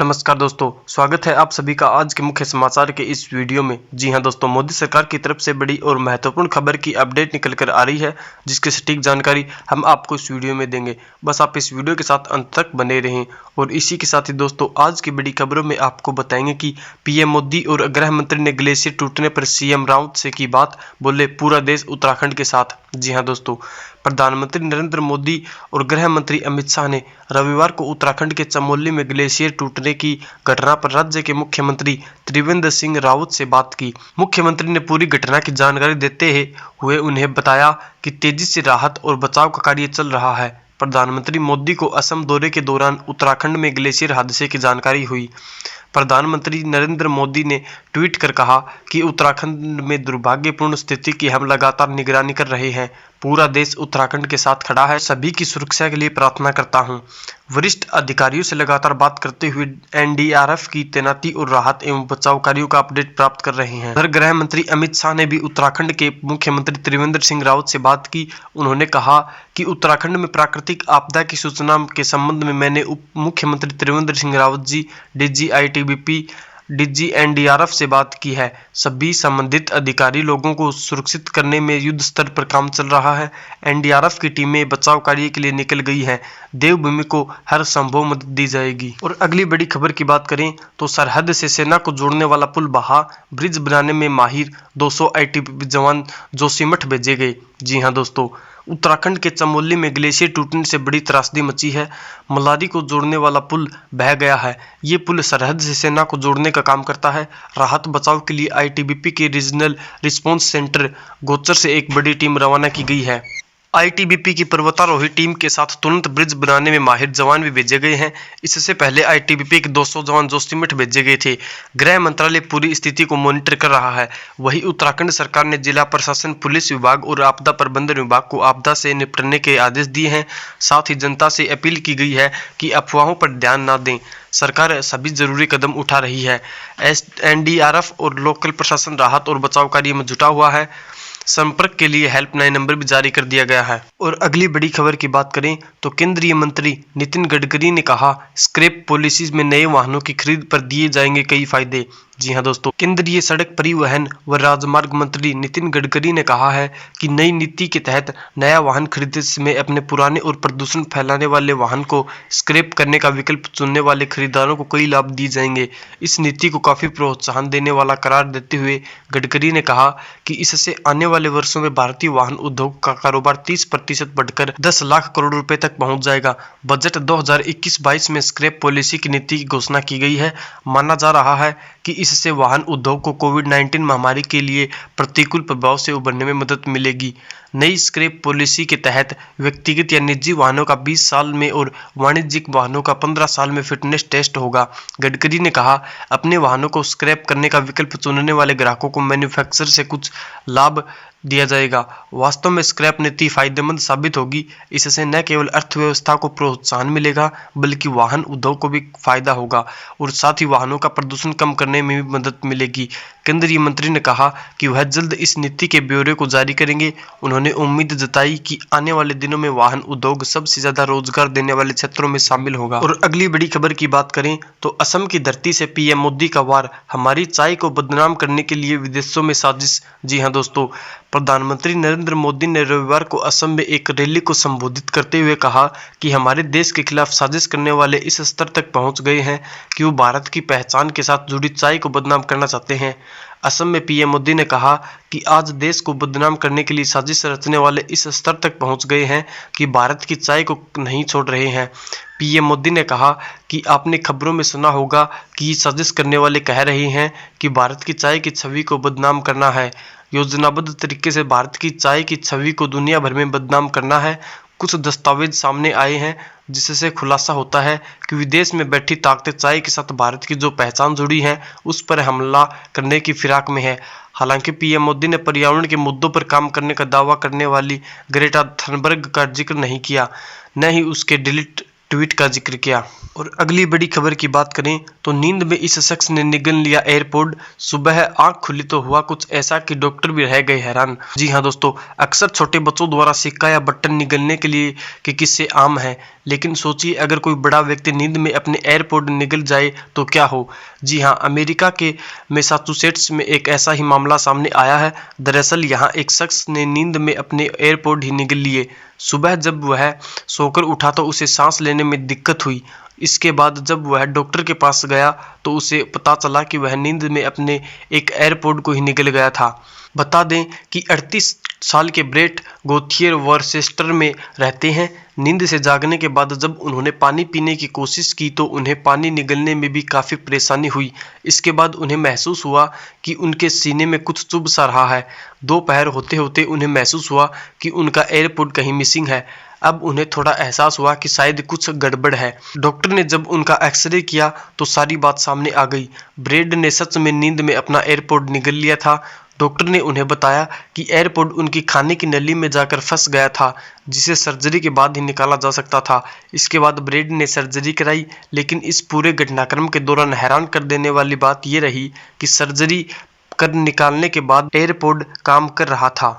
नमस्कार दोस्तों, स्वागत है आप सभी का आज के मुख्य समाचार के इस वीडियो में। जी हां दोस्तों, मोदी सरकार की तरफ से बड़ी और महत्वपूर्ण खबर की अपडेट निकल कर आ रही है, जिसकी सटीक जानकारी हम आपको इस वीडियो में देंगे। बस आप इस वीडियो के साथ अंत तक बने रहें। और इसी के साथ ही दोस्तों, आज की बड़ी खबरों में आपको बताएंगे कि पीएम मोदी और गृह मंत्री ने ग्लेशियर टूटने पर सीएम रावत से की बात, बोले पूरा देश उत्तराखंड के साथ। जी हां दोस्तों, प्रधानमंत्री नरेंद्र मोदी और गृह मंत्री अमित शाह ने रविवार को उत्तराखंड के चमोली में ग्लेशियर टूटने की घटना पर राज्य के मुख्यमंत्री त्रिवेंद्र सिंह रावत से बात की। मुख्यमंत्री ने पूरी घटना की जानकारी देते हुए उन्हें बताया कि तेजी से राहत और बचाव का कार्य चल रहा है। प्रधानमंत्री मोदी को असम दौरे के दौरान उत्तराखंड में ग्लेशियर हादसे की जानकारी हुई। प्रधानमंत्री नरेंद्र मोदी ने ट्वीट कर कहा कि उत्तराखंड में दुर्भाग्यपूर्ण स्थिति की हम लगातार निगरानी कर रहे हैं। पूरा देश उत्तराखंड के साथ खड़ा है, सभी की सुरक्षा के लिए प्रार्थना करता हूं। वरिष्ठ अधिकारियों से लगातार बात करते हुए एनडीआरएफ की तैनाती और राहत एवं बचाव कार्यों का अपडेट प्राप्त कर रहे हैं। गृह मंत्री अमित शाह ने भी उत्तराखंड के मुख्यमंत्री त्रिवेंद्र सिंह रावत से बात की। उन्होंने कहा कि उत्तराखंड में प्राकृतिक आपदा की सूचना के संबंध में मैंने उप मुख्यमंत्री Trivendra Singh Rawat ji, DG ITBP, DG NDRF से बात की है। सभी संबंधित अधिकारी लोगों को सुरक्षित करने में युद्ध स्तर पर काम चल रहा है। एनडीआरएफ की टीमें बचाव कार्य के लिए निकल गई हैं। देवभूमि को हर संभव मदद दी जाएगी। और अगली बड़ी खबर की बात करें तो सरहद से सेना को जोड़ने वाला पुल बहा, ब्रिज बनाने में माहिर 200 आईटीबीपी जवान जोशीमठ भेजे गए। जी हां दोस्तों, उत्तराखंड के चमोली में ग्लेशियर टूटने से बड़ी त्रासदी मची है। मलारी को जोड़ने वाला पुल बह गया है। ये पुल सरहद से सेना को जोड़ने का काम करता है। राहत बचाव के लिए आईटीबीपी के रीजनल रिस्पांस सेंटर गोचर से एक बड़ी टीम रवाना की गई है। आईटीबीपी की पर्वतारोही टीम के साथ तुरंत ब्रिज बनाने में माहिर जवान भी भेजे गए हैं। इससे पहले आईटीबीपी के 200 जवान जोशीमठ भेजे गए थे। गृह मंत्रालय पूरी स्थिति को मॉनिटर कर रहा है। वहीं उत्तराखंड सरकार ने जिला प्रशासन, पुलिस विभाग और आपदा प्रबंधन विभाग को आपदा से निपटने के आदेश दिए हैं। साथ ही जनता से अपील की गई है कि अफवाहों पर ध्यान न दें। सरकार सभी जरूरी कदम उठा रही है। एनडीआरएफ और लोकल प्रशासन राहत और बचाव कार्य में जुटा हुआ है। संपर्क के लिए हेल्पलाइन नंबर भी जारी कर दिया गया है। और अगली बड़ी खबर की बात करें तो केंद्रीय मंत्री नितिन गडकरी ने कहा, स्क्रैप पॉलिसीज में नए वाहनों की खरीद पर दिए जाएंगे कई फायदे। जी हां दोस्तों, केंद्रीय सड़क परिवहन व राजमार्ग मंत्री नितिन गडकरी ने कहा है कि नई नीति के तहत नया वाहन खरीदने में अपने पुराने और प्रदूषण फैलाने वाले वाहन को स्क्रैप करने का विकल्प चुनने वाले खरीदारों को कई लाभ दिए जाएंगे। इस नीति को काफी प्रोत्साहन देने वाला करार देते हुए गडकरी ने कहा कि इससे आने वाले वर्षों में भारतीय वाहन उद्योग का कारोबार 30% बढ़कर 10 लाख करोड़ रुपए तक पहुंच जाएगा। बजट 2021-22 में स्क्रैप पॉलिसी की नीति की घोषणा की गई है। माना जा रहा है कि इससे वाहन उद्योग को कोविड-19 महामारी के लिए प्रतिकूल प्रभाव से उबरने में मदद मिलेगी। नई स्क्रैप पॉलिसी के तहत व्यक्तिगत या निजी वाहनों का 20 साल में और वाणिज्यिक वाहनों का 15 साल में फिटनेस टेस्ट होगा। गडकरी ने कहा, अपने वाहनों को स्क्रैप करने का विकल्प चुनने वाले ग्राहकों को मैन्युफैक्चरर से कुछ लाभ दिया जाएगा। वास्तव में स्क्रैप नीति फायदेमंद साबित होगी। इससे न केवल अर्थव्यवस्था को प्रोत्साहन मिलेगा, बल्कि वाहन उद्योग को भी फायदा होगा और साथ ही वाहनों का प्रदूषण कम करने में भी मदद मिलेगी। केंद्रीय मंत्री ने कहा कि वह जल्द इस नीति के ब्यौरे को जारी करेंगे। उन्होंने उम्मीद जताई कि आने वाले दिनों में वाहन उद्योग सबसे ज्यादा रोजगार देने वाले क्षेत्रों में शामिल होगा। और अगली बड़ी खबर की बात करें तो असम की धरती से पीएम मोदी का वार, हमारी चाय को बदनाम करने के लिए विदेशों में साजिश। जी हां दोस्तों, प्रधानमंत्री नरेंद्र मोदी ने रविवार को असम में एक रैली को संबोधित करते हुए कहा कि हमारे देश के खिलाफ साजिश करने वाले इस स्तर तक पहुंच गए हैं कि वो भारत की पहचान के साथ जुड़ी चाय को बदनाम करना चाहते हैं। असम में पीएम मोदी ने कहा कि आज देश को बदनाम करने के लिए साजिश रचने वाले इस स्तर तक पहुंच गए हैं कि भारत की चाय को नहीं छोड़ रहे हैं। पीएम मोदी ने कहा कि आपने खबरों में सुना होगा कि साजिश करने वाले कह रहे हैं कि भारत की चाय की छवि को बदनाम करना है। योजनाबद्ध तरीके से भारत की चाय की छवि को दुनिया भर में बदनाम करना है। कुछ दस्तावेज सामने आए हैं जिससे खुलासा होता है कि विदेश में बैठी ताकतें चाय के साथ भारत की जो पहचान जुड़ी है उस पर हमला करने की फिराक में है। हालांकि पीएम मोदी ने पर्यावरण के मुद्दों पर काम करने का दावा करने वाली ग्रेटा थनबर्ग का जिक्र नहीं किया, न ही उसके डिलीट ट्वीट का जिक्र किया। और अगली बड़ी खबर की बात करें तो नींद में इस शख्स ने निगल लिया एयरपोड। सुबह आंख खुली तो हुआ कुछ ऐसा कि डॉक्टर भी रह गए हैरान। जी हाँ दोस्तों, अक्सर छोटे बच्चों द्वारा सिक्का या बटन निगलने के लिए के किस्से आम है, लेकिन सोचिए अगर कोई बड़ा व्यक्ति नींद में अपने एयरपोड निगल जाए तो क्या हो। जी हाँ, अमेरिका के मैसाचुसेट्स में एक ऐसा ही मामला सामने आया है। दरअसल यहाँ एक शख्स ने नींद में अपने एयरपोड ही निगल लिए। सुबह जब वह सोकर उठा तो उसे सांस लेने में दिक्कत हुई। इसके बाद जब वह डॉक्टर के पास गया तो उसे पता चला कि वह नींद में अपने एक एयरपोड को ही निगल गया था। बता दें कि 38 साल के ब्रेट गोथियर वर्सेस्टर में रहते हैं। नींद से जागने के बाद जब उन्होंने पानी पीने की कोशिश की तो उन्हें पानी निगलने में भी काफ़ी परेशानी हुई। इसके बाद उन्हें महसूस हुआ कि उनके सीने में कुछ चुभ सा रहा है। दोपहर होते होते उन्हें महसूस हुआ कि उनका एयरपोड कहीं मिसिंग है। अब उन्हें थोड़ा एहसास हुआ कि शायद कुछ गड़बड़ है। डॉक्टर ने जब उनका एक्सरे किया तो सारी बात सामने आ गई। ब्रेड ने सच में नींद में अपना एयरपोड निगल लिया था। डॉक्टर ने उन्हें बताया कि एयरपोड उनकी खाने की नली में जाकर फंस गया था, जिसे सर्जरी के बाद ही निकाला जा सकता था। इसके बाद ब्रेड ने सर्जरी कराई, लेकिन इस पूरे घटनाक्रम के दौरान हैरान कर देने वाली बात यह रही कि सर्जरी कर निकालने के बाद एयरपोड काम कर रहा था।